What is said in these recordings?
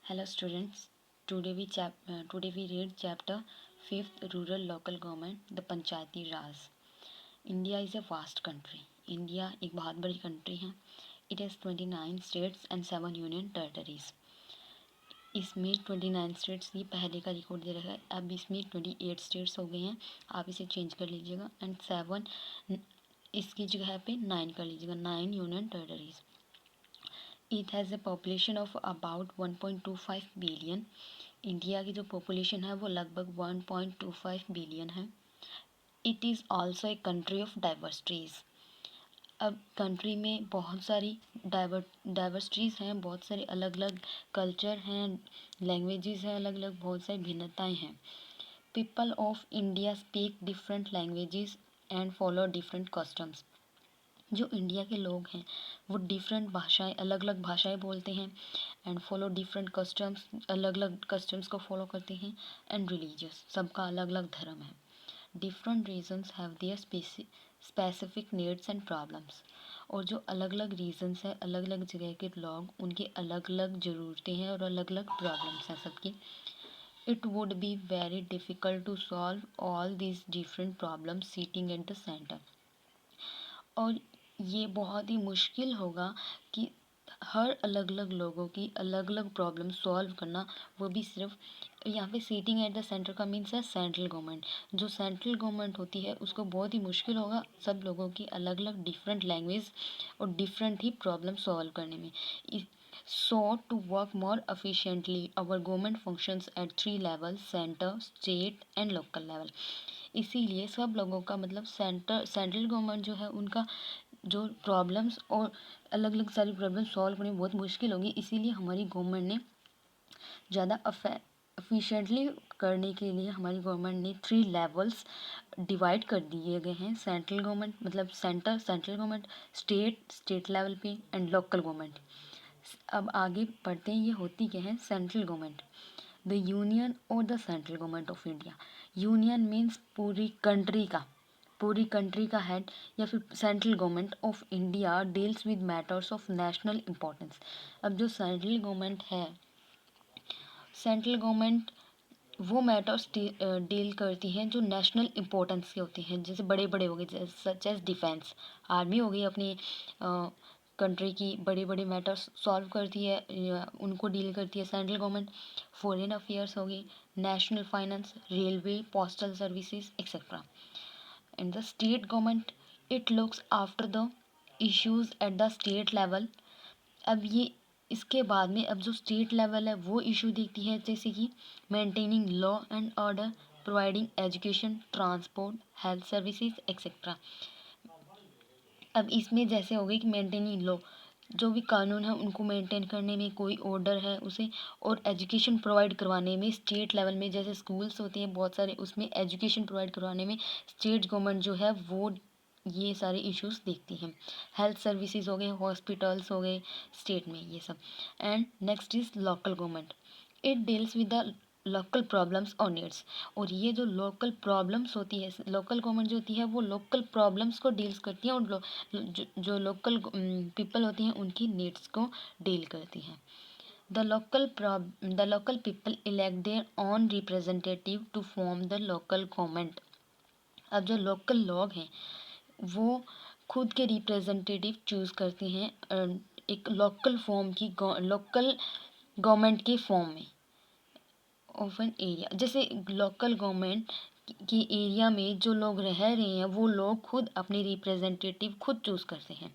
Hello students. Today we read chapter 5th Rural Local Government the Panchayati Raj. India is a vast country. India एक बहुत बड़ी country है. It has 29 states and 7 union territories. इसमें 29 states ये पहले का record दे रखा है. अब इसमें 28 स्टेट्स हो गए हैं. आप इसे चेंज कर लीजिएगा एंड 7 इसकी जगह पे 9 कर लीजिएगा. 9 union territories. It has a population of about 1.25 billion. India की जो पॉपुलेशन है वो लगभग 1.25 बिलियन है. It is also a country of diversities. अब कंट्री में बहुत सारी डाइवर्सिटीज़ हैं, बहुत सारे अलग अलग कल्चर हैं, लैंग्वेजेस हैं, अलग अलग बहुत सारी भिन्नताएं हैं. People of India speak different languages and follow different customs. जो इंडिया के लोग हैं वो डिफरेंट भाषाएं, अलग अलग भाषाएं बोलते हैं एंड फॉलो डिफरेंट कस्टम्स, अलग अलग कस्टम्स को फॉलो करते हैं एंड रिलीजियस, सबका अलग अलग धर्म है. Different regions have their specific needs and problems. और जो अलग अलग रीजन्स हैं, अलग अलग जगह के लोग, उनकी अलग अलग ज़रूरतें हैं और अलग अलग प्रॉब्लम्स हैं सबकी. It would be very difficult to solve all these different problems sitting at the centre. और ये बहुत ही मुश्किल होगा कि हर अलग अलग लोगों की अलग अलग प्रॉब्लम सॉल्व करना, वो भी सिर्फ यहाँ पे सीटिंग एट द सेंटर का मीन्स है सेंट्रल गवर्नमेंट. जो सेंट्रल गवर्नमेंट होती है उसको बहुत ही मुश्किल होगा सब लोगों की अलग अलग डिफरेंट लैंग्वेज और डिफरेंट ही प्रॉब्लम सॉल्व करने में. So to work more efficiently our government functions at 3 level, centre, state and local level. इसीलिए सब लोगों का मतलब सेंट्रल गवर्नमेंट जो है उनका जो प्रॉब्लम्स और अलग अलग सारी प्रॉब्लम सॉल्व करनी बहुत मुश्किल होगी. इसीलिए हमारी गवर्नमेंट ने ज़्यादा एफिशिएंटली करने के लिए हमारी गवर्नमेंट ने 3 लेवल्स डिवाइड कर दिए गए हैं. सेंट्रल गवर्नमेंट मतलब सेंट्रल गवर्नमेंट, स्टेट लेवल पे एंड लोकल गवर्नमेंट. अब आगे पढ़ते हैं ये होती क्या है सेंट्रल गवर्नमेंट. द यूनियन और the central government of India. Union means पूरी कंट्री का हेड या फिर central government of India deals with matters of national importance. अब जो सेंट्रल गवर्नमेंट है, सेंट्रल गवर्नमेंट वो मैटर्स डील करती हैं जो नेशनल इम्पोर्टेंस के होते हैं, जैसे बड़े बड़े हो गए सच एज डिफेंस. आर्मी हो गई अपनी कंट्री की बड़े बड़े मैटर्स सॉल्व करती है, उनको डील करती है सेंट्रल गवर्नमेंट. फॉरेन अफेयर्स हो गई, national finance, railway, postal services etcetera. In the state government, it looks after the issues at the state level. अब ये इसके बाद में अब जो स्टेट लेवल है वो इशू देखती है, जैसे कि maintaining law and order, providing education, transport, health services etcetera. अब इसमें जैसे हो गई कि मेंटेनिंग लॉ, जो भी कानून है उनको मेंटेन करने में, कोई ऑर्डर है उसे, और एजुकेशन प्रोवाइड करवाने में स्टेट लेवल में, जैसे स्कूल्स होते हैं बहुत सारे, उसमें एजुकेशन प्रोवाइड करवाने में स्टेट गवर्नमेंट जो है वो ये सारे इश्यूज देखती हैं. हेल्थ सर्विसेज हो गए, हॉस्पिटल्स हो गए स्टेट में, ये सब. And next is local government. It deals with the local problems और नीड्स. और ये जो लोकल प्रॉब्लम्स होती है, लोकल गवर्नमेंट जो होती है वो लोकल प्रॉब्लम्स को डील्स करती है और जो लोकल पीपल होती हैं उनकी नीड्स को डील करती हैं. The local people elect their own representative to form the local government. अब जो लोकल लोग हैं वो खुद के रिप्रेजेंटेटिव चूज़ करते हैं एक लोकल गवर्नमेंट के फॉर्म में ऑफ एन एरिया. जैसे लोकल गवर्नमेंट के एरिया में जो लोग रह रहे हैं वो लोग खुद अपने रिप्रेजेंटेटिव खुद चूज़ करते हैं.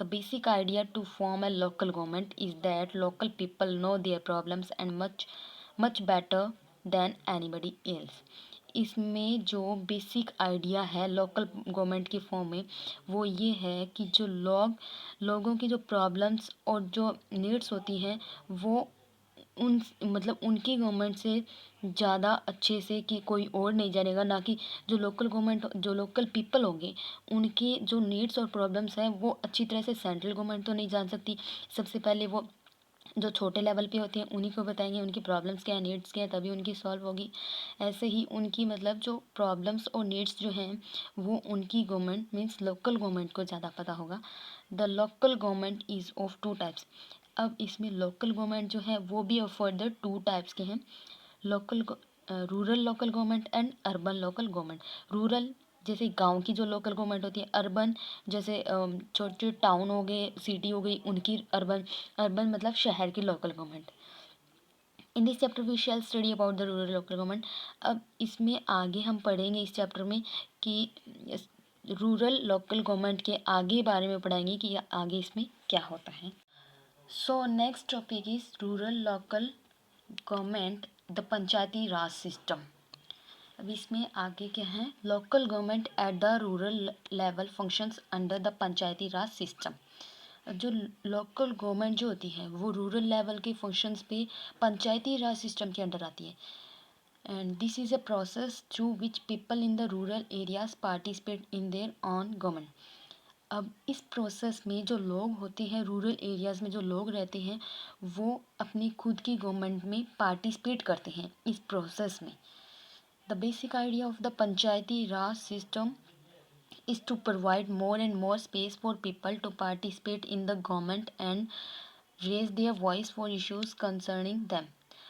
The basic idea to form a local government is that local people know their problems and much better than anybody else. इसमें जो बेसिक आइडिया है लोकल गवर्नमेंट की फॉर्म में वो ये है कि जो लोगों की जो प्रॉब्लम्स और जो नीड्स होती हैं वो उन मतलब उनकी गवर्नमेंट से ज़्यादा अच्छे से कि कोई और नहीं जानेगा. ना कि जो लोकल पीपल होंगे उनकी जो नीड्स और प्रॉब्लम्स हैं वो अच्छी तरह से सेंट्रल गवर्नमेंट तो नहीं जान सकती. सबसे पहले वो जो छोटे लेवल पे होते हैं उन्हीं को बताएंगे उनकी प्रॉब्लम्स क्या है, नीड्स क्या है, तभी उनकी सॉल्व होगी. ऐसे ही उनकी मतलब जो प्रॉब्लम्स और नीड्स जो हैं वो उनकी गवर्नमेंट मीन्स लोकल गवर्नमेंट को ज़्यादा पता होगा. The local government is of 2 types. अब इसमें लोकल गवर्नमेंट जो है वो भी फर्दर 2 टाइप्स के हैं, rural local government and urban local government. Rural जैसे गांव की जो लोकल गवर्नमेंट होती है, अर्बन जैसे छोटे छोटे टाउन हो गए, सिटी हो गई, उनकी अर्बन, अर्बन मतलब शहर की local government. In this chapter we shall study about the rural local government. अब इसमें आगे हम पढ़ेंगे इस चैप्टर में कि रूरल लोकल गवर्नमेंट के आगे बारे में पढ़ाएंगे कि आगे इसमें क्या होता है। So next topic is rural local government, the Panchayati Raj system. अब इसमें आगे क्या है, local government at the rural level functions under the Panchayati Raj system. जो लोकल गवर्नमेंट जो होती है वो रूरल लेवल के फंक्शंस पे पंचायती राज सिस्टम के अंडर आती है। And this is a process through which people in the rural areas participate in their on government. अब इस प्रोसेस में जो लोग होते हैं, रूरल एरियाज़ में जो लोग रहते हैं, वो अपनी खुद की गवर्नमेंट में पार्टिसिपेट करते हैं इस प्रोसेस में। The basic idea of the Panchayati Raj system is to provide more and more space for people to participate in the government and raise their voice for issues concerning them।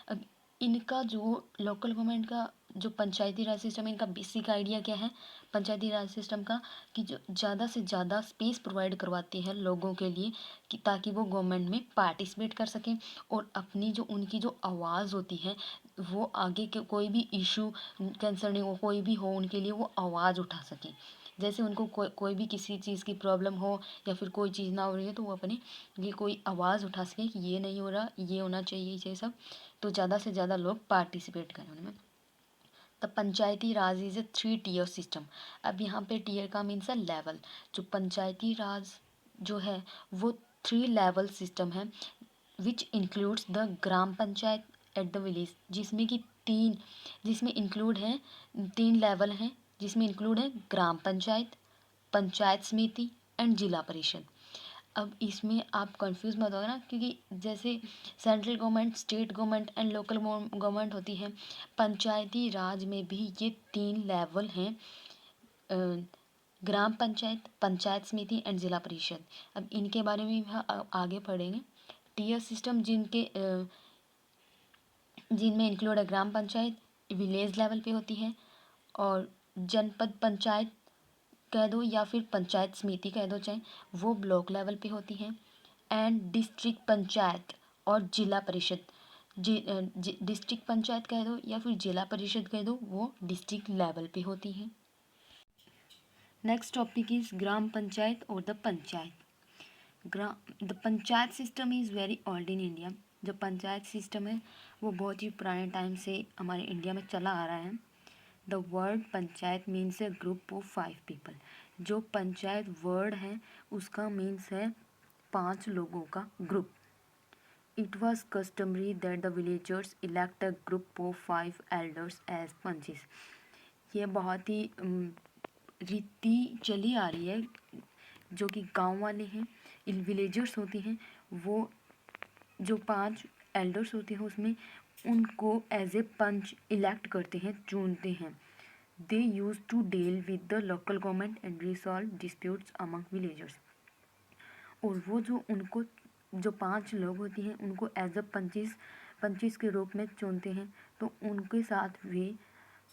अब इनका जो local government का जो पंचायती राज system है, इनका basic idea क्या है पंचायती राज system का, कि जो ज़्यादा से ज़्यादा स्पेस प्रोवाइड करवाती है लोगों के लिए कि ताकि वो गवर्नमेंट में पार्टिसिपेट कर सकें और अपनी जो उनकी जो आवाज़ होती है वो आगे के कोई भी इशू कंसर्निंग हो, कोई भी हो, उनके लिए वो आवाज़ उठा सकें। जैसे उनको कोई भी किसी चीज़ की प्रॉब्लम हो या फिर कोई चीज़ ना हो रही है तो वो अपने लिए कोई आवाज़ उठा सके कि ये नहीं हो रहा, ये होना चाहिए, ये सब, तो ज़्यादा से ज़्यादा लोग पार्टिसिपेट करें उनमें। The Panchayati Raj is a 3 tier system. अब यहाँ पे टियर का मीन्स है लेवल। जो पंचायती राज जो है वो 3 लेवल सिस्टम है which includes the gram panchayat at the village, जिसमें इंक्लूड है 3 लेवल हैं, जिसमें इंक्लूड है ग्राम पंचायत, पंचायत समिति एंड जिला परिषद। अब इसमें आप कंफ्यूज मत होगा ना, क्योंकि जैसे central government, state government and local government होती है, पंचायती राज में भी ये 3 लेवल हैं, ग्राम पंचायत, पंचायत समिति एंड जिला परिषद। अब इनके बारे में भी आगे पढ़ेंगे। टियर सिस्टम जिनमें इंक्लूड है ग्राम पंचायत विलेज लेवल पे होती है, और जनपद पंचायत कह दो या फिर पंचायत समिति कह दो चाहे, वो ब्लॉक लेवल पे होती हैं। एंड डिस्ट्रिक्ट पंचायत और जिला परिषद, डिस्ट्रिक्ट पंचायत कह दो या फिर जिला परिषद कह दो, वो डिस्ट्रिक्ट लेवल पे होती हैं। Next topic is gram Panchayat और the panchayat. The panchayat system is very old in India. जो पंचायत सिस्टम है वो बहुत ही पुराने टाइम से हमारे इंडिया में चला आ रहा है। The word panchayat means A group of 5 people. जो पंचायत वर्ड है उसका मीन्स है 5 लोगों का group. It was customary that the villagers elect a group of 5 elders as panches. ये बहुत ही रीति चली आ रही है, जो कि गांव वाले हैं, विलेजर्स होते हैं, वो जो 5 एल्डर्स होते हैं उसमें उनको एज ए पंच इलेक्ट करते हैं, चुनते हैं। They use to deal with the local government and resolve disputes among villagers. और वो जो उनको जो 5 लोग होते हैं उनको एज अ पंचिस के रूप में चुनते हैं, तो उनके साथ वे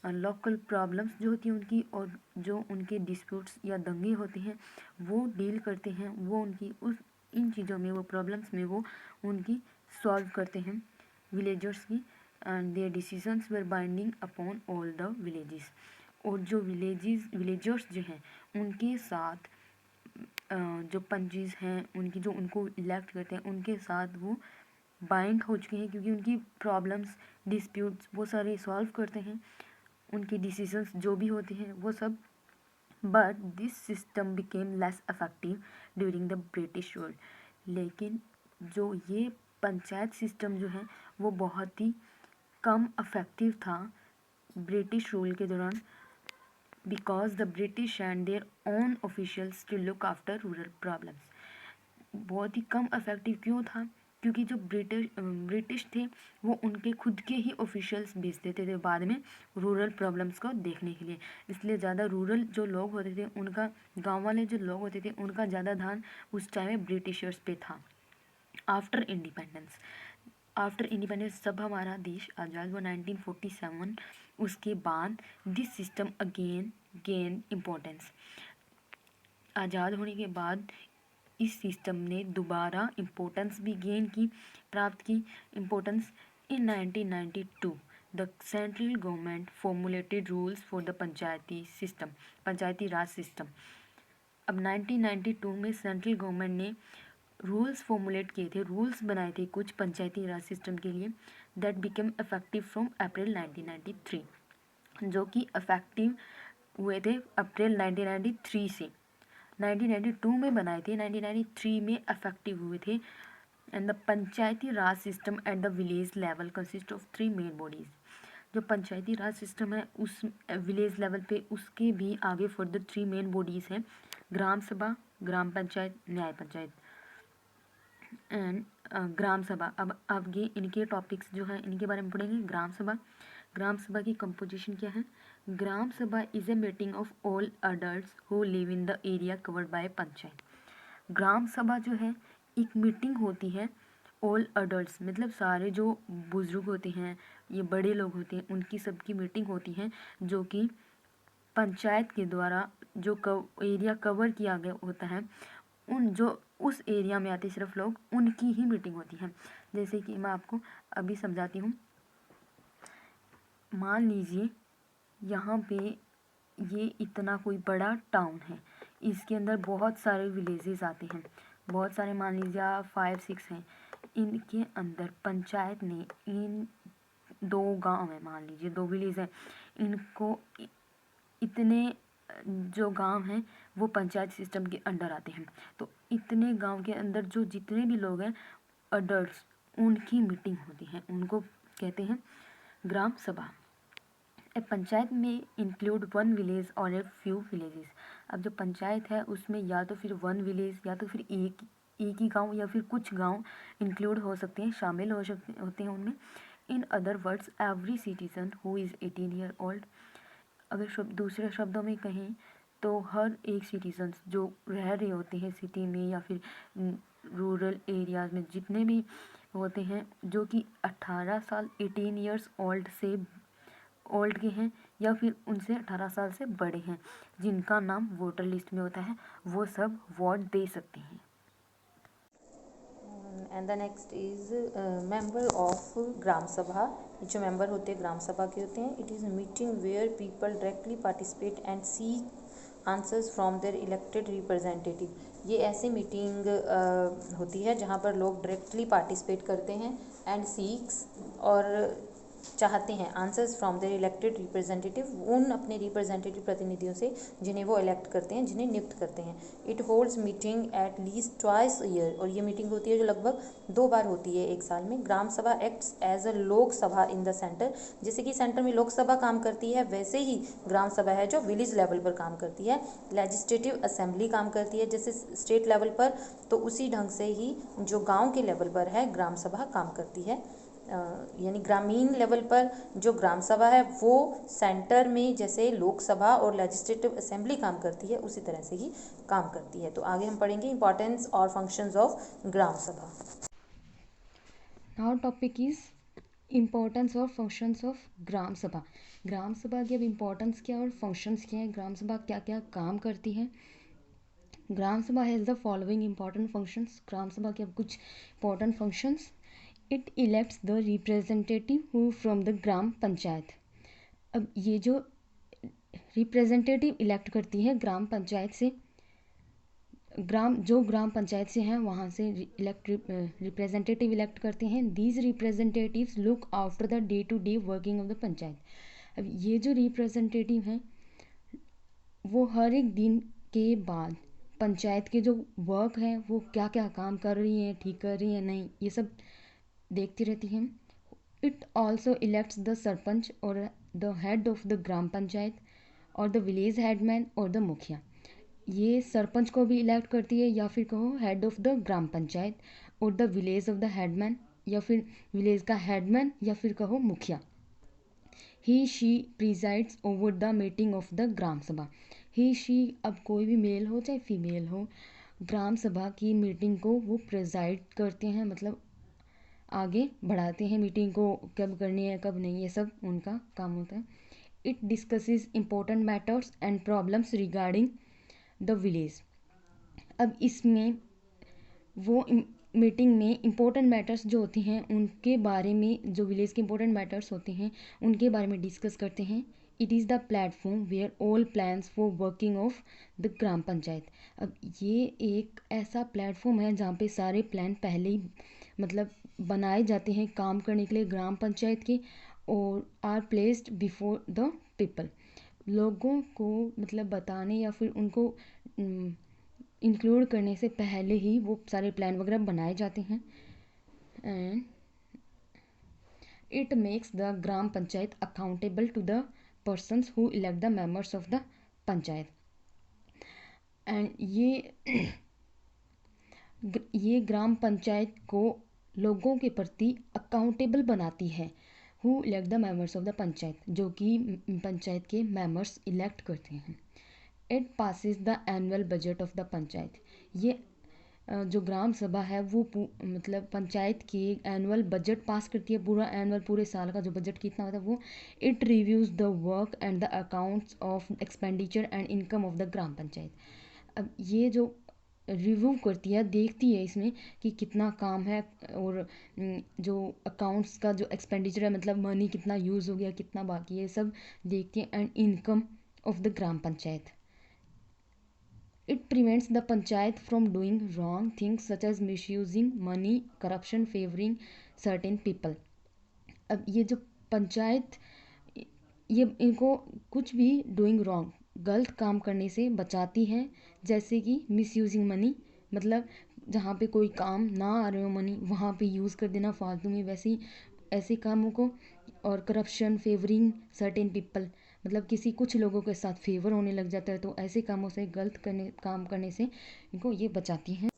लोकल प्रॉब्लम्स जो होती हैं उनकी, और जो उनके डिस्प्यूट्स या दंगे होते हैं वो डील करते हैं, वो उनकी इन चीज़ों में, वो प्रॉब्लम्स में वो उनकी सॉल्व करते हैं विलेजर्स की। And their decisions were binding upon all the villages. और जो विलेजर्स जो हैं उनके साथ जो पंचिस हैं उनकी, जो उनको इलेक्ट करते हैं, उनके साथ वो बाइंड हो चुके हैं, क्योंकि उनकी प्रॉब्लम्स, डिस्प्यूट्स वो सारे सॉल्व करते हैं, उनके डिसीजंस जो भी होते हैं वो सब। But this system became less effective during the British rule. लेकिन जो ये पंचायत सिस्टम जो है वो बहुत ही कम इफेक्टिव था ब्रिटिश रूल के दौरान, because the British and their own officials to look after rural problems. बहुत ही कम इफेक्टिव क्यों था, क्योंकि जो ब्रिटिश थे वो उनके खुद के ही ऑफिशियल्स भेज देते थे बाद में रूरल प्रॉब्लम्स को देखने के लिए। इसलिए ज़्यादा रूरल जो लोग होते थे उनका, गांव वाले जो लोग होते थे उनका ज़्यादा ध्यान उस टाइम में ब्रिटिशर्स पे था। आफ्टर इंडिपेंडेंस, जब हमारा देश आज़ाद हुआ 1947, उसके बाद this system again gain importance. आज़ाद होने के बाद इस सिस्टम ने दोबारा इम्पोर्टेंस भी प्राप्त की importance. In 1992 the central government formulated rules for the Panchayati Raj system. अब 1992 में सेंट्रल गवर्नमेंट ने रूल्स फॉर्मुलेट किए थे, रूल्स बनाए थे कुछ पंचायती राज सिस्टम के लिए, that become effective from April 1993, जो कि इफेक्टिव हुए थे अप्रैल 1993 से। 1992 में बनाए थे, 1993 में इफेक्टिव हुए थे। And the Panchayati Raj system at the village level consist of 3 main bodies. जो पंचायती राज सिस्टम है उस विलेज लेवल पे उसके भी आगे फर्दर 3 मेन बॉडीज़ हैं, ग्राम सभा, ग्राम पंचायत, न्याय पंचायत एंड ग्राम सभा। अब आगे इनके टॉपिक्स जो हैं इनके बारे में पढ़ेंगे। ग्राम सभा की कंपोजिशन क्या है? Gram Sabha is a meeting of all adults who live in the area covered by panchayat. Gram Sabha जो है एक मीटिंग होती है, ऑल अडल्ट्स मतलब सारे जो बुजुर्ग होते हैं, ये बड़े लोग होते हैं, उनकी सबकी मीटिंग होती है, जो कि पंचायत के द्वारा जो एरिया कवर किया गया होता है, उन जो उस एरिया में आते सिर्फ लोग, उनकी ही मीटिंग होती है। जैसे कि मैं आपको अभी समझाती हूँ। मान लीजिए यहाँ पे ये इतना कोई बड़ा टाउन है, इसके अंदर बहुत सारे विलेजेस आते हैं, बहुत सारे, मान लीजिए 5-6 हैं। इनके अंदर पंचायत ने इन 2 गांव है, मान लीजिए 2 विलेज हैं, इनको इतने जो गांव हैं वो पंचायत सिस्टम के अंडर आते हैं। तो इतने गांव के अंदर जो जितने भी लोग हैं अडल्ट्स, उनकी मीटिंग होती है, उनको कहते हैं ग्राम सभा। ए पंचायत में इंक्लूड 1 विलेज और ए फ्यू विलेजेस। अब जो पंचायत है उसमें या तो फिर 1 विलेज या तो फिर एक ही गांव या फिर कुछ गांव इंक्लूड हो सकते हैं, शामिल होते हैं उनमें। In other words every citizen who is 18 year old. अगर दूसरे शब्दों में कहें तो हर एक सिटीजन्स जो रह रहे होते हैं सिटी में या फिर रूरल एरियाज़ में, जितने भी होते हैं जो कि 18 साल 18 ईयर्स ओल्ड के हैं या फिर उनसे 18 साल से बड़े हैं, जिनका नाम वोटर लिस्ट में होता है, वो सब वोट दे सकते हैं। And the next is member of Gram Sabha. जो मेंबर होते हैं ग्राम सभा के होते हैं, it is meeting where people directly participate and seek answers from their elected representative. ये ऐसी मीटिंग होती है जहाँ पर लोग डायरेक्टली पार्टिसिपेट करते हैं एंड सीक्स और चाहते हैं answers from their elected representative, उन अपने रिप्रेजेंटेटिव प्रतिनिधियों से जिन्हें वो इलेक्ट करते हैं, जिन्हें नियुक्त करते हैं। It holds meeting at least twice year, और ये मीटिंग होती है जो लगभग 2 बार होती है एक साल में। ग्राम सभा एक्ट्स एज अ लोक सभा इन द सेंटर। जैसे कि सेंटर में लोकसभा काम करती है, वैसे ही ग्राम सभा है जो विलेज लेवल पर काम करती है। लेजिस्लेटिव असेंबली काम करती है जैसे स्टेट लेवल पर, तो उसी ढंग से ही जो गाँव के लेवल पर है ग्राम सभा काम करती है। यानी ग्रामीण लेवल पर जो ग्राम सभा है वो सेंटर में जैसे लोकसभा और लेजिस्लेटिव असेंबली काम करती है, उसी तरह से ही काम करती है। तो आगे हम पढ़ेंगे इंपॉर्टेंस और फंक्शंस ऑफ ग्राम सभा। नाउ टॉपिक इज इम्पोर्टेंस और फंक्शंस ऑफ ग्राम सभा। ग्राम सभा की अब इम्पोर्टेंस क्या और फंक्शंस क्या है, ग्राम सभा क्या क्या काम करती है। Gram Sabha has the following important functions. Gram Sabha के अब कुछ important functions. It elects the representative who from the ग्राम पंचायत। अब ये जो रिप्रेजेंटेटिव इलेक्ट करती है ग्राम पंचायत से, ग्राम पंचायत से हैं वहाँ से रिप्रेजेंटेटिव इलेक्ट करते हैं। These representatives look after the day to day working of the panchayat. अब ये जो रिप्रेजेंटेटिव हैं वो हर एक दिन के बाद पंचायत के जो वर्क है वो क्या क्या काम कर रही हैं, ठीक कर रही हैं नहीं, ये सब देखती रहती हैं। It also elects the sarpanch और द हेड ऑफ द ग्राम पंचायत और द विलेज हेडमैन और द मुखिया। ये सरपंच को भी इलेक्ट करती है या फिर कहो हेड ऑफ द ग्राम पंचायत और the village of the headman या फिर विलेज का हेडमैन या फिर कहो मुखिया। He she presides over the meeting of the gram Sabha. He she, अब कोई भी मेल हो चाहे फीमेल हो, ग्राम सभा की मीटिंग को वो प्रेजाइड करते हैं, मतलब आगे बढ़ाते हैं मीटिंग को, कब करनी है कब नहीं, ये सब उनका काम होता है। It discusses important matters and problems regarding the village. अब इसमें वो मीटिंग में इम्पोर्टेंट मैटर्स जो होती हैं उनके बारे में, जो विलेज के इम्पोर्टेंट मैटर्स होते हैं उनके बारे में डिस्कस करते हैं। It is the platform where all plans for working of the ग्राम पंचायत। अब ये एक ऐसा प्लेटफॉर्म है जहाँ पे सारे प्लान पहले ही मतलब बनाए जाते हैं काम करने के लिए ग्राम पंचायत के, और are placed before the people. लोगों को मतलब बताने या फिर उनको इंक्लूड करने से पहले ही वो सारे प्लान वगैरह बनाए जाते हैं। And it makes the gram panchayat accountable to the persons who elect the members of the panchayat. And ये ग्राम पंचायत को लोगों के प्रति अकाउंटेबल बनाती है। Who elect the members of the panchayat, जो कि पंचायत के मेंबर्स इलेक्ट करते हैं। It passes the annual budget of the panchayat. ये जो ग्राम सभा है वो मतलब पंचायत की एनुअल बजट पास करती है, पूरा एनुअल पूरे साल का जो बजट कितना होता है वो। It reviews the work and the accounts of expenditure and income of the ग्राम पंचायत। अब ये जो रिव्यू करती है, देखती है इसमें कि कितना काम है, और जो अकाउंट्स का जो एक्सपेंडिचर है मतलब मनी कितना यूज़ हो गया कितना बाकी है, सब देखती है। And income of the gram panchayat. It prevents the panchayat from doing wrong things such as misusing money, corruption, favoring certain people. अब ये जो पंचायत, ये इनको कुछ भी डूइंग रॉन्ग, गलत काम करने से बचाती है, जैसे कि मिसयूजिंग मनी, मतलब जहाँ पे कोई काम ना आ रहे हो मनी वहाँ पे यूज़ कर देना फालतू में वैसे ऐसे कामों को। और करप्शन, फेवरिंग सर्टेन पीपल, मतलब किसी कुछ लोगों के साथ फेवर होने लग जाता है, तो ऐसे कामों से काम करने से इनको ये बचाती हैं।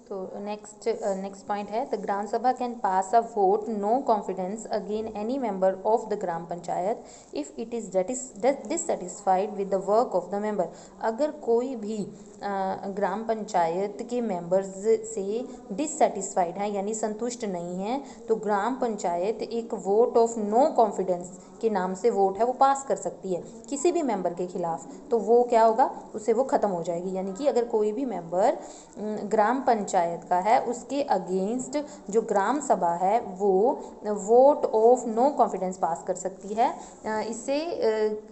तो नेक्स्ट पॉइंट है, द ग्राम सभा can pass a vote no confidence again any member of the gram panchayat if it is dissatisfied with the work of the member. अगर कोई भी ग्राम पंचायत के मेंबर्स से डिससेटिस्फाइड है यानी संतुष्ट नहीं है, तो ग्राम पंचायत एक वोट ऑफ नो कॉन्फिडेंस के नाम से वोट है वो पास कर सकती है किसी भी मेंबर के खिलाफ। तो वो क्या होगा, उससे वो ख़त्म हो जाएगी। यानी कि अगर कोई भी मेंबर ग्राम पंचायत का है, उसके अगेंस्ट जो ग्राम सभा है वो वोट ऑफ नो कॉन्फिडेंस पास कर सकती है। इससे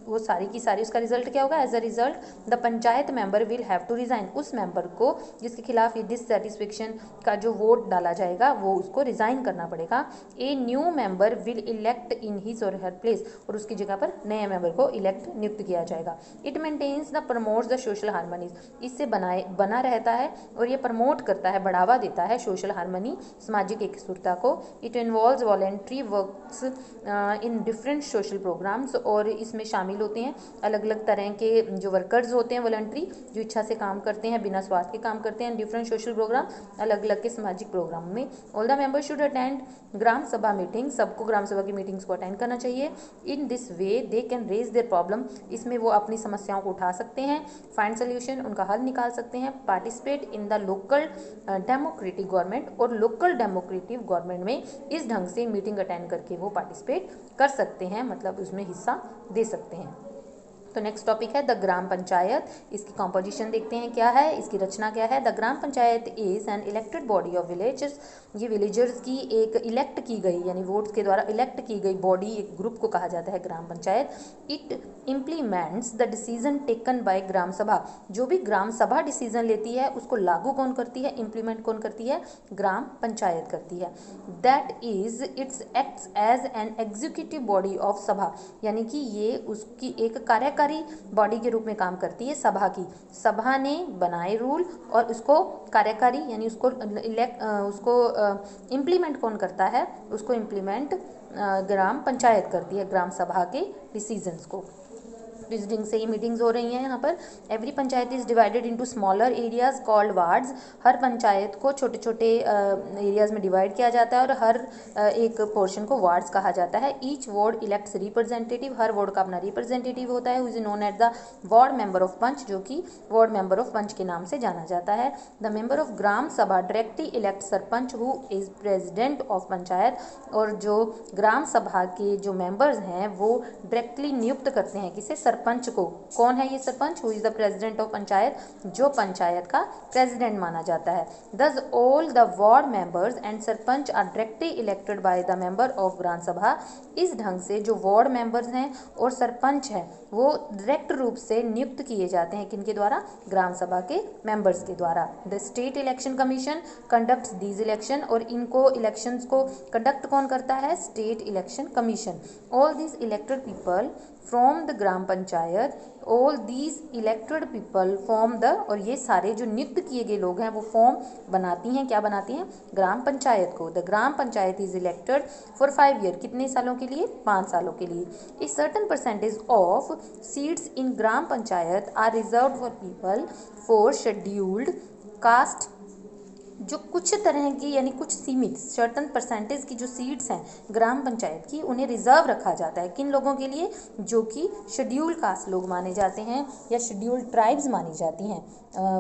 वो सारी की सारी उसका रिजल्ट क्या होगा, as a result the panchayat member will have to resign. उस मेंबर को जिसके खिलाफ ये डिससेटिस्फेक्शन का जो वोट डाला जाएगा वो उसको रिज़ाइन करना पड़ेगा। A new member will elect in his और हर प्लेस, और उसकी जगह पर नए मेंबर को इलेक्ट नियुक्त किया जाएगा। It maintains the promotes the social harmonies, इससे बना रहता है और ये प्रमोट करता है, बढ़ावा देता है सोशल हार्मनी, सामाजिक एकजुटता को। It involves voluntary works in different social programs, और इसमें शामिल होते हैं अलग अलग तरह के जो वर्कर्स होते हैं वॉलेंट्री, जो इच्छा से काम करते हैं, बिना स्वार्थ के काम करते हैं। डिफरेंट सोशल प्रोग्राम, अलग अलग के सामाजिक प्रोग्राम में। All the members should attend Gram Sabha meeting, सबको ग्राम सभा की मीटिंग्स को अटेंड करना चाहिए। In this way they can raise their problem, इसमें वो अपनी समस्याओं को उठा सकते हैं, फाइंड सोल्यूशन, उनका हल निकाल सकते हैं। Participate in the local democratic government, और लोकल डेमोक्रेटिक गवर्नमेंट में इस ढंग से मीटिंग अटेंड करके वो पार्टिसिपेट कर सकते हैं, मतलब उसमें हिस्सा दे सकते हैं। तो नेक्स्ट टॉपिक है द ग्राम पंचायत। इसकी कॉम्पोजिशन देखते हैं क्या है, इसकी रचना क्या है। The gram panchayat is an elected body of villagers, ये विलेजर्स की एक इलेक्ट की गई यानी वोट्स के द्वारा इलेक्ट की गई बॉडी, एक ग्रुप को कहा जाता है Gram Panchayat. It implements the decision taken by Gram Sabha, जो भी ग्राम सभा डिसीजन लेती है उसको लागू कौन करती है, इम्प्लीमेंट कौन करती है, ग्राम पंचायत करती है। That is its acts as an executive body of sabha, यानी कि ये उसकी एक कार्यकारी बॉडी के रूप में काम करती है सभा की। सभा ने बनाए रूल और उसको कार्यकारी यानी उसको इम्प्लीमेंट कौन करता है, उसको इम्प्लीमेंट ग्राम पंचायत करती है, ग्राम सभा के डिसीजंस को। विजिटिंग से ही मीटिंग्स हो रही हैं यहाँ पर। Every panchayat is divided into smaller areas called wards. हर पंचायत को छोटे छोटे एरियाज में डिवाइड किया जाता है और हर एक पोर्शन को वार्ड्स कहा जाता है। Each ward elects representative. हर वार्ड का अपना रिप्रेजेंटेटिव होता है, who is known at the ward member of Panch, जो कि वार्ड मेंबर ऑफ पंच के नाम से जाना जाता है। द मेंबर ऑफ ग्राम सभा directly elect sarpanch who is president of panchayat. और जो ग्राम सभा के जो मेंबर्स हैं वो डायरेक्टली नियुक्त करते हैं किसे, सरपंच को। कौन है ये sarpanch, who is the president of panchayat, जो पंचायत का प्रेसिडेंट माना जाता है। Thus all the ward members and sarpanch are directly elected by the member of Gram Sabha. इस ढंग से जो वार्ड मेंबर्स हैं और सरपंच हैं वो डायरेक्ट रूप से नियुक्त किए जाते हैं किनके द्वारा, ग्राम सभा के मेंबर्स के द्वारा। The state election commission conducts these election. और इनको इलेक्शंस को कंडक्ट कौन करता है, state election commission. All these elected people from the gram panchayat, all these elected people form the, और ये सारे जो नियुक्त किए गए लोग हैं वो फॉर्म बनाती हैं, क्या बनाती हैं, ग्राम पंचायत को। The gram panchayat is elected for 5 year, कितने सालों के लिए, 5 सालों के लिए। A certain percentage of seats in gram panchayat are reserve for people for scheduled caste. जो कुछ तरह की यानी कुछ सीमित सर्टन परसेंटेज की जो सीट्स हैं ग्राम पंचायत की, उन्हें रिजर्व रखा जाता है किन लोगों के लिए, जो कि शेड्यूल्ड कास्ट लोग माने जाते हैं या शेड्यूल्ड ट्राइब्स मानी जाती हैं।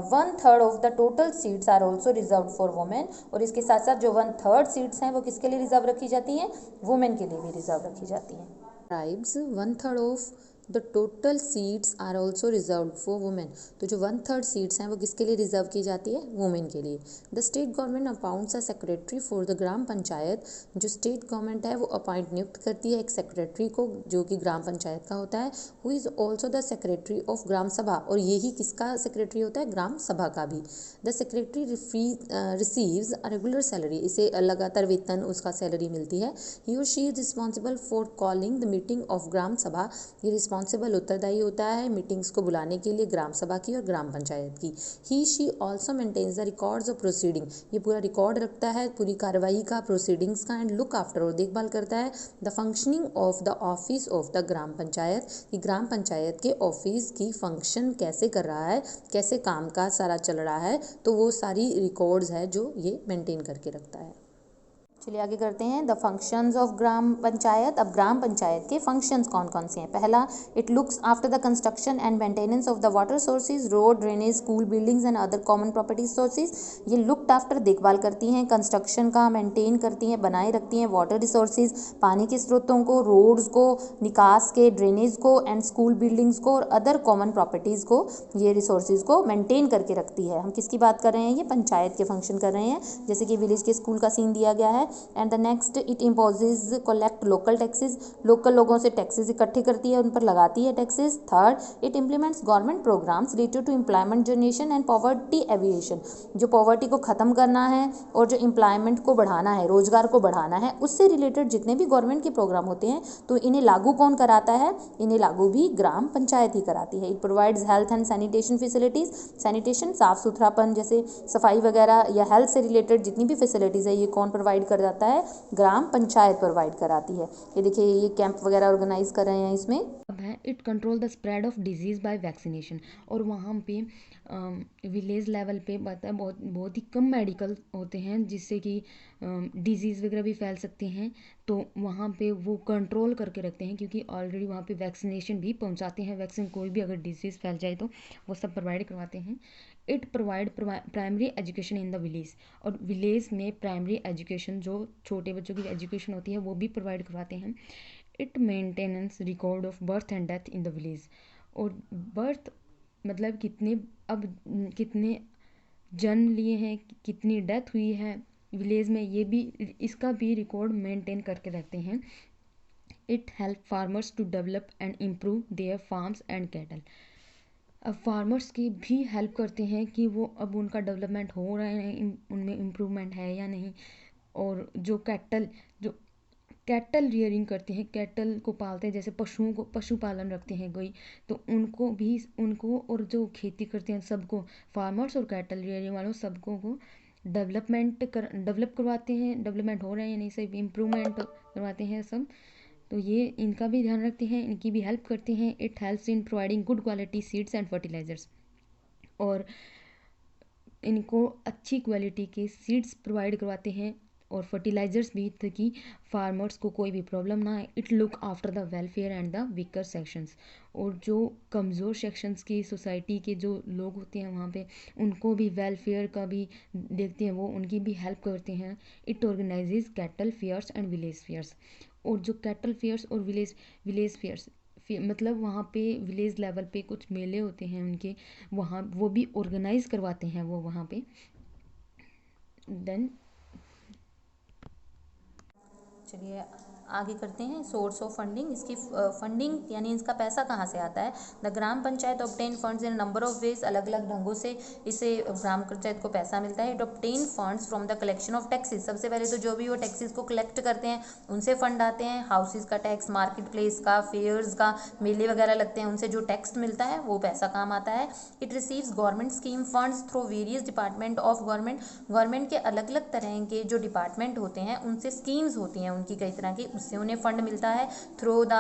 1/3 of the total seats are also reserve for women. और इसके साथ साथ जो 1/3 सीट्स हैं वो किसके लिए रिजर्व रखी जाती हैं, वुमेन के लिए भी रिजर्व रखी जाती हैं। Tribes 1/3 of the total seats are also reserve for women. तो जो 1/3 सीट्स हैं वो किसके लिए रिजर्व की जाती है, वुमेन के लिए। The state government appoints a secretary for the ग्राम पंचायत। जो स्टेट गवर्नमेंट है वो अपॉइंट नियुक्त करती है एक सेक्रेटरी को जो कि ग्राम पंचायत का होता है। Who is also the secretary of Gram Sabha. और यही किसका सेक्रेटरी होता है, ग्राम सभा का भी। The secretary receives a regular salary. इसे लगातार वेतन उसका सैलरी मिलती है। ही और she is responsible for calling the meeting of Gram Sabha. ये रिस्पॉन्सिबल उत्तरदायी होता है मीटिंग्स को बुलाने के लिए ग्राम सभा की और ग्राम पंचायत की। He she also maintains the records of proceeding. ये पूरा रिकॉर्ड रखता है पूरी कार्रवाई का, प्रोसीडिंग्स का। एंड लुक आफ्टर, और देखभाल करता है the functioning of the office of the ग्राम पंचायत। कि ग्राम पंचायत के ऑफिस की फंक्शन कैसे कर रहा है, कैसे काम का सारा चल रहा है, तो वो सारी रिकॉर्ड्स है जो ये मेंटेन करके रखता है। चलिए आगे करते हैं, the functions of gram Panchayat. अब ग्राम पंचायत के फंक्शंस कौन कौन से हैं। पहला, it looks after the construction and maintenance of the water sources, road, drainage, school buildings and other common property sources. ये लुक्ड आफ्टर देखभाल करती हैं कंस्ट्रक्शन का, मेंटेन करती हैं, बनाए रखती हैं वाटर रिसोर्सेज पानी के स्रोतों को, रोड्स को, निकास के ड्रेनेज को, एंड स्कूल बिल्डिंग्स को और अदर कॉमन प्रॉपर्टीज़ को, ये रिसोर्सेज को मेंटेन करके रखती है। हम किसकी बात कर रहे हैं, ये पंचायत के फंक्शन कर रहे हैं, जैसे कि विलेज के स्कूल का सीन दिया गया है। And the next, it imposes collect local taxes. Local लोगों से टैक्सेस इकट्ठे करती है, उन पर लगाती है taxes. Third, it implements government programs related to employment generation and poverty aviation. जो पॉवर्टी को ख़त्म करना है और जो एम्प्लॉयमेंट को बढ़ाना है, रोजगार को बढ़ाना है, उससे रिलेटेड जितने भी गवर्नमेंट के प्रोग्राम होते हैं तो इन्हें लागू कौन कराता है, इन्हें लागू भी ग्राम पंचायत ही कराती है। It provides health and sanitation facilities. Sanitation, साफ सुथरापन, जैसे सफाई वगैरह या हेल्थ से रिलेटेड जितनी भी फैसिलिटीज़ है ये कौन प्रोवाइड कर जाता है, ग्राम पंचायत प्रोवाइड कराती है। ये देखिए ये कैंप वगैरह ऑर्गेनाइज कर रहे हैं इसमें। अब है it control the spread of disease by vaccination. और वहाँ पे विलेज लेवल पे पता है बहुत बहुत ही कम मेडिकल होते हैं जिससे कि डिजीज़ वगैरह भी फैल सकते हैं, तो वहाँ पे वो कंट्रोल करके रखते हैं क्योंकि ऑलरेडी वहाँ पे वैक्सीनेशन भी पहुँचाते हैं। वैक्सीन कोई भी अगर डिजीज़ फैल जाए तो वो सब प्रोवाइड करवाते हैं। It provide primary education in the village. और विलेज में प्राइमरी एजुकेशन जो छोटे बच्चों की एजुकेशन होती है वो भी प्रोवाइड करवाते हैं। It maintenance record of birth and death in the village. और बर्थ मतलब कितने जन्म लिए हैं, कितनी डेथ हुई है विलेज में, ये भी इसका भी रिकॉर्ड मेंटेन करके रखते हैं। It help farmers to develop and improve their farms and cattle. अब फार्मर्स की भी हेल्प करते हैं कि वो अब उनका डेवलपमेंट हो रहा है, उनमें इम्प्रूवमेंट है या नहीं। और जो कैटल रियरिंग करते हैं, कैटल को पालते हैं, जैसे पशुओं को पशुपालन रखते हैं कोई, तो उनको और जो खेती करते हैं सबको, फार्मर्स और कैटल रियरिंग वालों सबको को डेवलप करवाते हैं, डेवलपमेंट हो रहे हैं या नहीं, सब इम्प्रूवमेंट करवाते हैं सब। तो ये इनका भी ध्यान रखते हैं, इनकी भी हेल्प करते हैं। It helps in providing good quality seeds and fertilizers, और इनको अच्छी क्वालिटी के सीड्स प्रोवाइड करवाते हैं और फर्टिलाइजर्स भी, ताकि फार्मर्स को कोई भी प्रॉब्लम ना आए। It look after the welfare and the weaker sections, और जो कमज़ोर सेक्शंस की सोसाइटी के जो लोग होते हैं वहाँ पे, उनको भी वेलफेयर का भी देखते हैं, वो उनकी भी हेल्प करते हैं। It organizes cattle fairs and village fairs, और जो कैटल फेयर्स और विलेज फेयर्स, मतलब वहाँ पे विलेज लेवल पे कुछ मेले होते हैं उनके, वहाँ वो भी ऑर्गेनाइज करवाते हैं वो वहाँ पे। देन चलिए आगे करते हैं। सोर्स ऑफ फंडिंग, इसकी फंडिंग यानी इसका पैसा कहाँ से आता है। The gram panchayat obtain funds in number of ways, अलग अलग ढंगों से इसे ग्राम पंचायत को पैसा मिलता है। It obtain funds from the collection of taxes, सबसे पहले तो जो भी वो टैक्सेस को कलेक्ट करते हैं उनसे फंड आते हैं। हाउसेज का टैक्स, मार्केट प्लेस का, फेयर्स का, मेले वगैरह लगते हैं, उनसे जो टैक्स मिलता है वो पैसा काम आता है। It receives government scheme funds through various department of government, government के अलग अलग तरह के जो डिपार्टमेंट होते हैं उनसे स्कीम्स होती हैं उनकी कई तरह की, उससे उन्हें फंड मिलता है। थ्रू द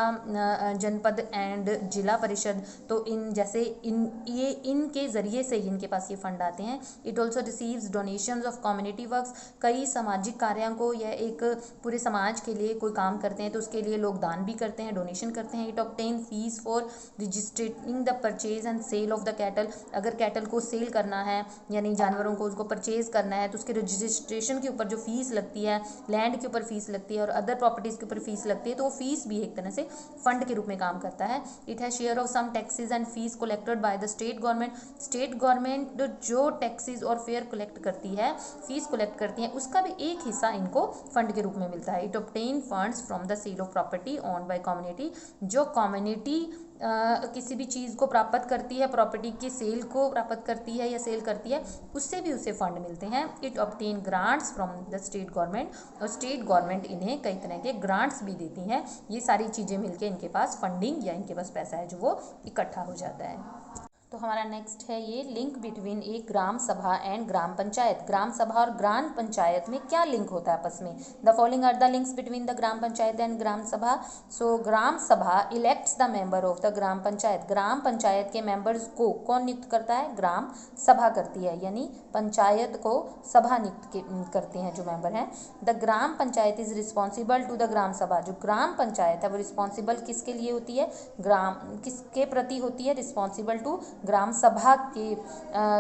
जनपद एंड जिला परिषद, तो इन जैसे इनके ज़रिए से इनके पास ये फंड आते हैं। It also receives donations of community works, कई सामाजिक कार्यों को, यह एक पूरे समाज के लिए कोई काम करते हैं तो उसके लिए लोग दान भी करते हैं, डोनेशन करते हैं। It obtain fees for registrating the purchase and sale of the cattle, अगर कैटल को सेल करना है यानी जानवरों को उसको परचेज करना है तो उसके रजिस्ट्रेशन के ऊपर जो फीस लगती है, लैंड के ऊपर फीस लगती है और अदर प्रॉपर्टीज़ के ऊपर फीस लगती है, तो वो फीस भी एक तरह से फंड के रूप में काम करता है। It has share of some taxes and fees collected by the state government, state government जो टैक्सेस और फेयर कलेक्ट करती है, फीस कलेक्ट करती है, उसका भी एक हिस्सा इनको फंड के रूप में मिलता है। It obtain funds from the sale of property owned by community, जो कम्युनिटी किसी भी चीज़ को प्राप्त करती है, प्रॉपर्टी की सेल को प्राप्त करती है या सेल करती है, उससे भी उसे फंड मिलते हैं। It obtain grants from the state government, और स्टेट गवर्नमेंट इन्हें कई तरह के ग्रांट्स भी देती हैं। ये सारी चीज़ें मिलके इनके पास फंडिंग या इनके पास पैसा है जो वो इकट्ठा हो जाता है। तो हमारा नेक्स्ट है ये लिंक बिटवीन एक ग्राम सभा एंड ग्राम पंचायत। ग्राम सभा और ग्राम पंचायत में क्या लिंक होता है आपस में। The following are the links between the gram panchayat and Gram Sabha. So Gram Sabha elects the member of the ग्राम पंचायत, ग्राम पंचायत के मेंबर्स को कौन नियुक्त करता है, ग्राम सभा करती है, यानी पंचायत को सभा नियुक्त करते हैं जो मेंबर हैं। The gram panchayat is responsible to the ग्राम सभा, जो ग्राम पंचायत है वो रिस्पॉन्सिबल किसके लिए होती है, ग्राम किसके प्रति होती है, रिस्पॉन्सिबल टू ग्राम सभा के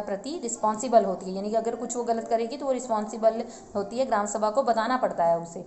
प्रति रिस्पॉन्सिबल होती है, यानी कि अगर कुछ वो गलत करेगी तो वो रिस्पॉन्सिबल होती है, ग्राम सभा को बताना पड़ता है उसे।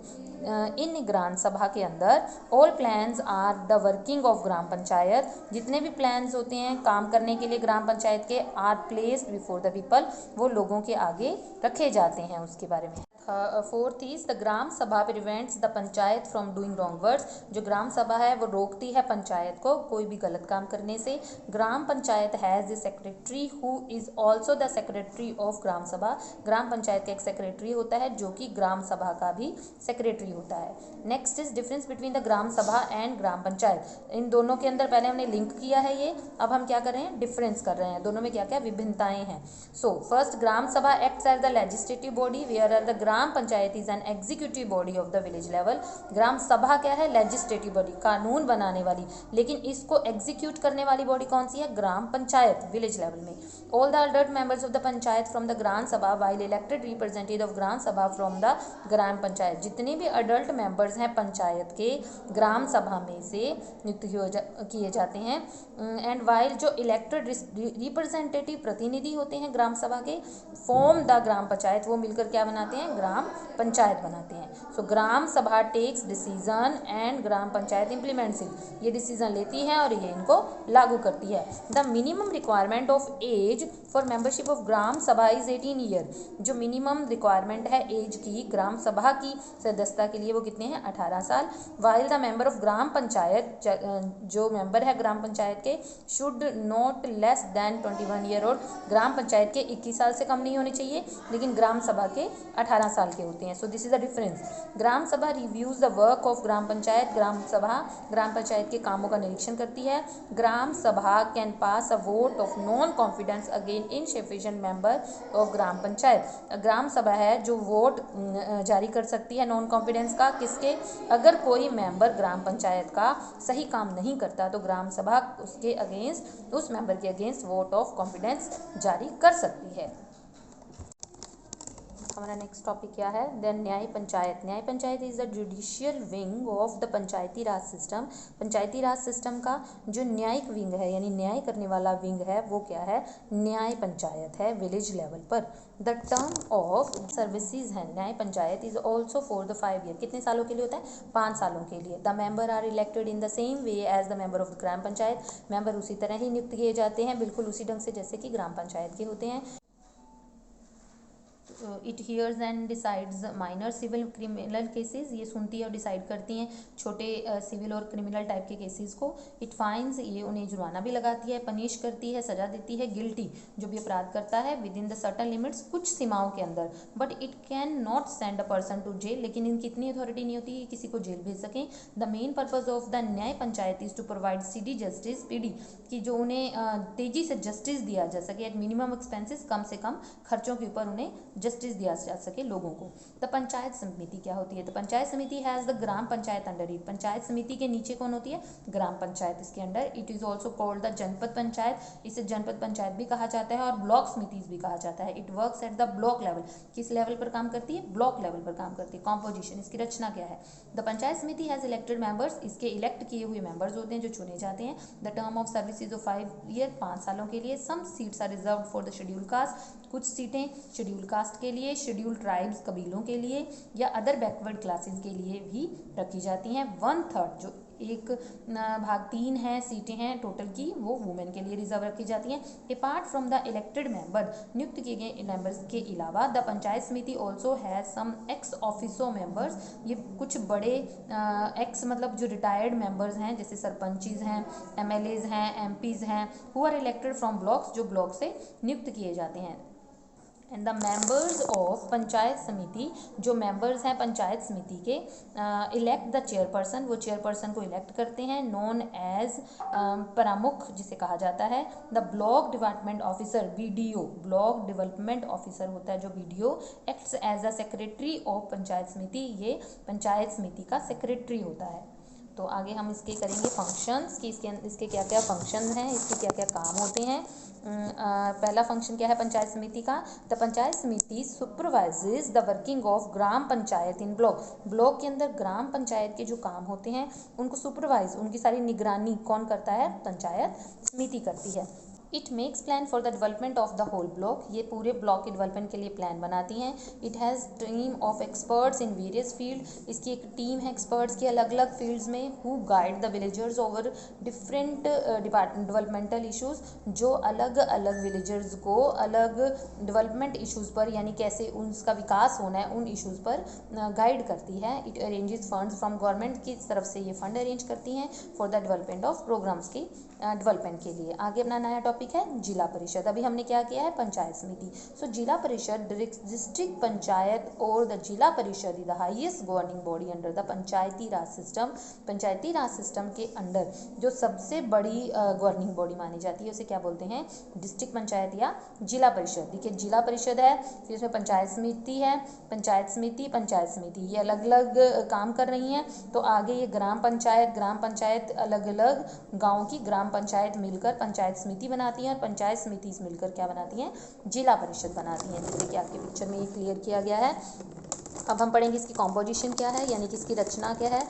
इन ग्राम सभा के अंदर all plans are the working of ग्राम पंचायत, जितने भी प्लान्स होते हैं काम करने के लिए ग्राम पंचायत के, are placed before the people, वो लोगों के आगे रखे जाते हैं उसके बारे में। फोर्थ इज द ग्राम सभा prevents the panchayat from doing wrong words, जो ग्राम सभा है वो रोकती है पंचायत को कोई भी गलत काम करने से। Gram Panchayat has a secretary who is also the secretary of Gram Sabha, Gram panchayat का एक सेक्रेटरी होता है जो कि ग्राम सभा का भी सेक्रेटरी होता है। Next is difference between the gram Sabha and Gram panchayat, इन दोनों के अंदर पहले हमने लिंक किया है ये, अब हम क्या कर रहे हैं, डिफरेंस कर रहे हैं, दोनों में क्या क्या विभिन्नताएं हैं। सो first, Gram Sabha acts as the legislative body whereas the gram panchayat is an executive body of the village level. Gram Sabha क्या है, लेजिस्लेटिव बॉडी, कानून बनाने वाली, लेकिन इसको एग्जीक्यूट करने वाली बॉडी कौन सी है, ग्राम पंचायत, विलेज लेवल में। All the adult members of the panchayat from the gram Sabha while elected representative of Gram Sabha from the ग्राम पंचायत, जितने भी अडल्ट मेंबर्स हैं पंचायत के ग्राम सभा में से नियुक्त किए जाते हैं। एंड वाइल जो इलेक्टेड रिप्रेजेंटेटिव प्रतिनिधि होते हैं ग्राम सभा के, फॉर्म द ग्राम पंचायत, वो मिलकर क्या बनाते हैं, ग्राम पंचायत बनाते हैं। So Gram Sabha takes decision and Gram Panchayat implements it, ये डिसीजन लेती है और ये इनको लागू करती है। The minimum requirement of age for membership of Gram Sabha is 18 year, जो मिनिमम रिक्वायरमेंट है एज की ग्राम सभा की सदस्यता के लिए वो कितने हैं, 18 साल। वाइल द मेंबर ऑफ ग्राम पंचायत, जो मेंबर है ग्राम पंचायत के, should not less than 21 year old, Gram panchayat के 21 साल से कम नहीं होने चाहिए, लेकिन ग्राम सभा के 18 साल के होते हैं। So this is the difference. Gram Sabha reviews the work of ग्राम पंचायत, ग्राम सभा ग्राम पंचायत के कामों का निरीक्षण करती है। ग्राम सभा can pass a vote of non confidence again insufficient member of ग्राम पंचायत, ग्राम सभा है जो वोट जारी कर सकती है नॉन कॉन्फिडेंस कॉन्फिडेंस का किसके, अगर कोई मेंबर ग्राम पंचायत का सही काम नहीं करता तो ग्राम सभा उसके अगेंस्ट, उस मेंबर के अगेंस्ट वोट ऑफ कॉन्फिडेंस जारी कर सकती है। हमारा नेक्स्ट टॉपिक क्या है, देन न्याय पंचायत। न्याय Panchayat is the judicial wing of the Panchayati Raj system. Panchayati Raj system का जो न्यायिक विंग है यानी न्याय करने वाला विंग है वो क्या है, न्याय पंचायत है विलेज लेवल पर। द टर्म ऑफ सर्विसेज है न्याय Panchayat is also for the 5 year, कितने सालों के लिए होता है, 5 सालों के लिए। The member are elected in the same way as the member of gram panchayat, member उसी तरह ही नियुक्त किए जाते हैं, बिल्कुल उसी ढंग से जैसे कि ग्राम पंचायत के होते हैं। It hears and decides minor civil criminal cases, ये सुनती है और डिसाइड करती हैं छोटे सिविल और क्रिमिनल टाइप के केसेस को। इट फाइन्स, ये उन्हें जुर्माना भी लगाती है, पनिश करती है, सजा देती है, गिल्टी जो भी अपराध करता है within the certain limits, कुछ सीमाओं के अंदर। But it can not send a person to jail, लेकिन इनकी इतनी अथॉरिटी नहीं होती कि किसी को जेल भेज सकें। The main purpose of the Nyaya Panchayat is to provide city justice, पीडी, कि जो उन्हें तेजी से जस्टिस दिया जा सके एट मिनिमम एक्सपेंसेस, कम से कम खर्चों के ऊपर उन्हें जस्टिस दिया जा सके लोगों को। द पंचायत समिति क्या होती है, the panchayat samiti has the gram panchayat under it, panchayat samiti के नीचे कौन होती है, ग्राम पंचायत इसके under. It is also called the जनपद पंचायत, इसे जनपद पंचायत भी कहा जाता है और ब्लॉक समितिज भी कहा जाता है। It works at the block level, किस लेवल पर काम करती है, ब्लॉक लेवल पर काम करती है। कॉम्पोजिशन, इसकी रचना क्या है, the panchayat samiti has elected members, इसके इलेक्ट किए हुए मेंबर्स होते हैं जो चुने जाते हैं। The term of service is 5 year, 5 सालों के लिए। Some seats are reserve for the schedule caste, कुछ सीटें शेड्यूल कास्ट के लिए, शेड्यूल ट्राइब्स कबीलों के लिए या अदर बैकवर्ड क्लासेस के लिए भी रखी जाती हैं। 1/3 जो 1/3 है सीटें हैं टोटल की, वो वुमेन के लिए रिजर्व रखी जाती हैं। Apart from the elected member, नियुक्त किए गए मेंबर्स के अलावा, the panchayat samiti also has some ex officio members, ये कुछ बड़े एक्स मतलब जो रिटायर्ड मेंबर्स हैं जैसे सरपंचीज हैं, एमएलएज हैं, एमपीज हैं, who are elected from blocks, जो ब्लॉक से नियुक्त किए जाते हैं। And the members of panchayat samiti, जो मेंबर्स हैं पंचायत समिति के, इलेक्ट द चेयरपर्सन, वो चेयरपर्सन को इलेक्ट करते हैं, नोन एज प्रमुख जिसे कहा जाता है। The block development officer, BDO, block development officer होता है जो BDO, acts as the secretary of panchayat samiti, ये पंचायत समिति का सेक्रेटरी होता है। तो आगे हम इसके करेंगे फंक्शंस कि इसके क्या क्या फंक्शन हैं, इसके क्या क्या काम होते हैं। पहला फंक्शन क्या है पंचायत समिति का, द पंचायत समिति supervises the working of gram panchayat in block, block के अंदर ग्राम पंचायत के जो काम होते हैं उनको सुपरवाइज, उनकी सारी निगरानी कौन करता है, पंचायत समिति करती है। It makes plan for the development of the whole block, ये पूरे ब्लॉक के डेवलपमेंट के लिए प्लान बनाती हैं। It has team of experts in various field, इसकी एक टीम है एक्सपर्ट्स की अलग अलग फील्ड्स में, who guide the villagers over different developmental issues, जो अलग अलग विलेजर्स को अलग डेवलपमेंट इशूज़ पर यानी कैसे उनका विकास होना है उन इशूज़ पर गाइड करती है। It arranges funds from government की तरफ से ये फंड अरेंज करती हैं for the development of programs की डेवलपमेंट के लिए। आगे अपना नया टॉपिक है जिला परिषद। अभी हमने क्या किया है, पंचायत समिति। सो जिला परिषद डिस्ट्रिक्ट पंचायत और द जिला परिषद is the highest governing body under the Panchayati Raj system. Panchayati Raj system के अंडर जो सबसे बड़ी गवर्निंग बॉडी मानी जाती है उसे क्या बोलते हैं, डिस्ट्रिक्ट पंचायत या जिला परिषद। देखिए जिला परिषद है, फिर इसमें पंचायत समिति है, पंचायत समिति, पंचायत समिति, ये अलग अलग काम कर रही हैं। तो आगे ये ग्राम पंचायत अलग अलग गाँव की ग्राम पंचायत मिलकर पंचायत समिति बनाती हैं और पंचायत समिति मिलकर क्या बनाती हैं, जिला परिषद बनाती हैं, जैसे कि आपके पिक्चर में ये क्लियर किया गया है। अब हम पढ़ेंगे इसकी कॉम्पोजिशन क्या है यानी कि इसकी रचना क्या है।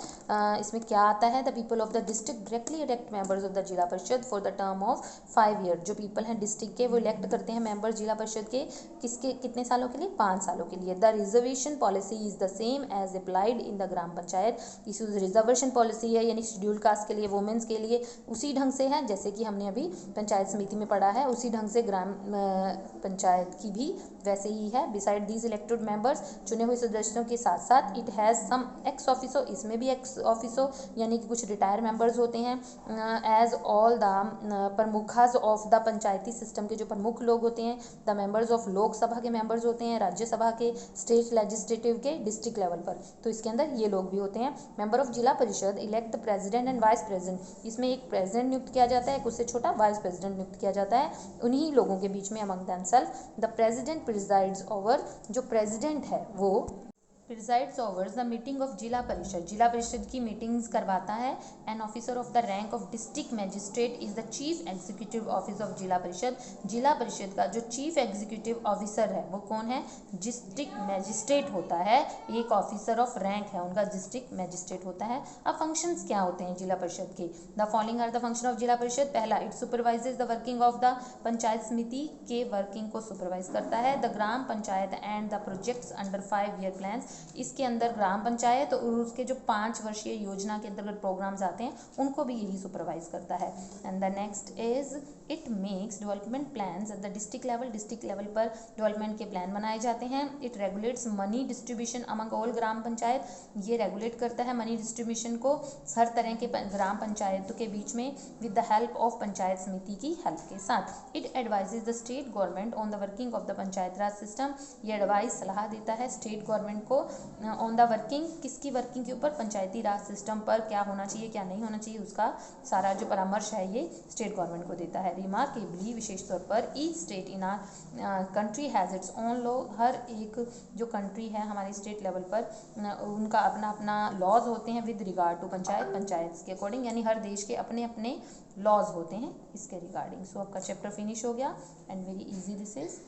इसमें क्या आता है, the people of the district directly elect members of the जिला परिषद for the term of 5 year, जो पीपल हैं डिस्ट्रिक्ट के वो इलेक्ट करते हैं मेंबर जिला परिषद के, किसके कितने सालों के लिए, 5 सालों के लिए। The reservation policy is the same as applied in the ग्राम पंचायत, इस रिजर्वेशन पॉलिसी है यानी शेड्यूल कास्ट के लिए, वुमेन्स के लिए उसी ढंग से है जैसे कि हमने अभी पंचायत समिति में पढ़ा है, उसी ढंग से ग्राम पंचायत की भी वैसे ही है। बिसाइड दीज इलेक्टेड मेंबर्स, चुने हुए सदस्यों के साथ साथ it has some ex officio, इसमें भी एक्स ऑफिसो यानी कि कुछ रिटायर मेंबर्स होते हैं। एज ऑल द प्रमुखाज ऑफ द पंचायती सिस्टम के जो प्रमुख लोग होते हैं, द मेंबर्स ऑफ लोकसभा के मेंबर्स होते हैं, राज्यसभा के, स्टेट लेजिस्लेटिव के, डिस्ट्रिक्ट लेवल पर, तो इसके अंदर ये लोग भी होते हैं। मेंबर ऑफ जिला परिषद elect the president and vice president, इसमें एक प्रेसिडेंट नियुक्त किया जाता है, उससे छोटा वाइस प्रेसिडेंट नियुक्त किया जाता है उन्हीं लोगों के बीच में among themselves. The president presides over, जो प्रेसिडेंट है वो presides over the meeting of जिला परिषद, जिला परिषद की मीटिंग्स करवाता है। An officer of the rank of district magistrate is the chief executive office of जिला परिषद, जिला परिषद का जो चीफ एग्जीक्यूटिव ऑफिसर है वो कौन है, डिस्ट्रिक्ट मैजिस्ट्रेट होता है। एक ऑफिसर ऑफ रैंक है उनका, डिस्ट्रिक्ट मैजिस्ट्रेट होता है। अब फंक्शंस क्या होते हैं जिला परिषद के, the following are the function of जिला परिषद। पहला, it supervises the working of the panchayat samiti के वर्किंग को सुपरवाइज करता है। The gram panchayat and the projects under 5 year plans, इसके अंदर ग्राम पंचायत और उसके जो 5 वर्षीय योजना के अंतर्गत प्रोग्राम्स आते हैं उनको भी यही सुपरवाइज करता है। And the next is it makes development plans at the district level, district level पर डेवलपमेंट के प्लान बनाए जाते हैं। It regulates money distribution among all Gram Panchayat, ये रेगुलेट करता है मनी डिस्ट्रीब्यूशन को हर तरह के ग्राम पंचायतों के बीच में with the help of panchayat समिति की हेल्प के साथ। It advises the state government on the working of the panchayat Raj system, ये एडवाइस सलाह देता है स्टेट गवर्नमेंट को ऑन द वर्किंग, किसकी वर्किंग के ऊपर, पंचायती राज सिस्टम पर क्या होना चाहिए क्या नहीं होना चाहिए, उसका सारा जो परामर्श है ये स्टेट गवर्नमेंट को देता है। रिमार्केबली, विशेष तौर पर, each state in our country has its own law, हर एक जो कंट्री है हमारी स्टेट लेवल पर उनका अपना अपना लॉज होते हैं with regard to panchayat, panchayat के अकॉर्डिंग, यानी हर देश के अपने अपने लॉज होते हैं इसके रिगार्डिंग। सो आपका चैप्टर फिनिश हो गया and very easy this is.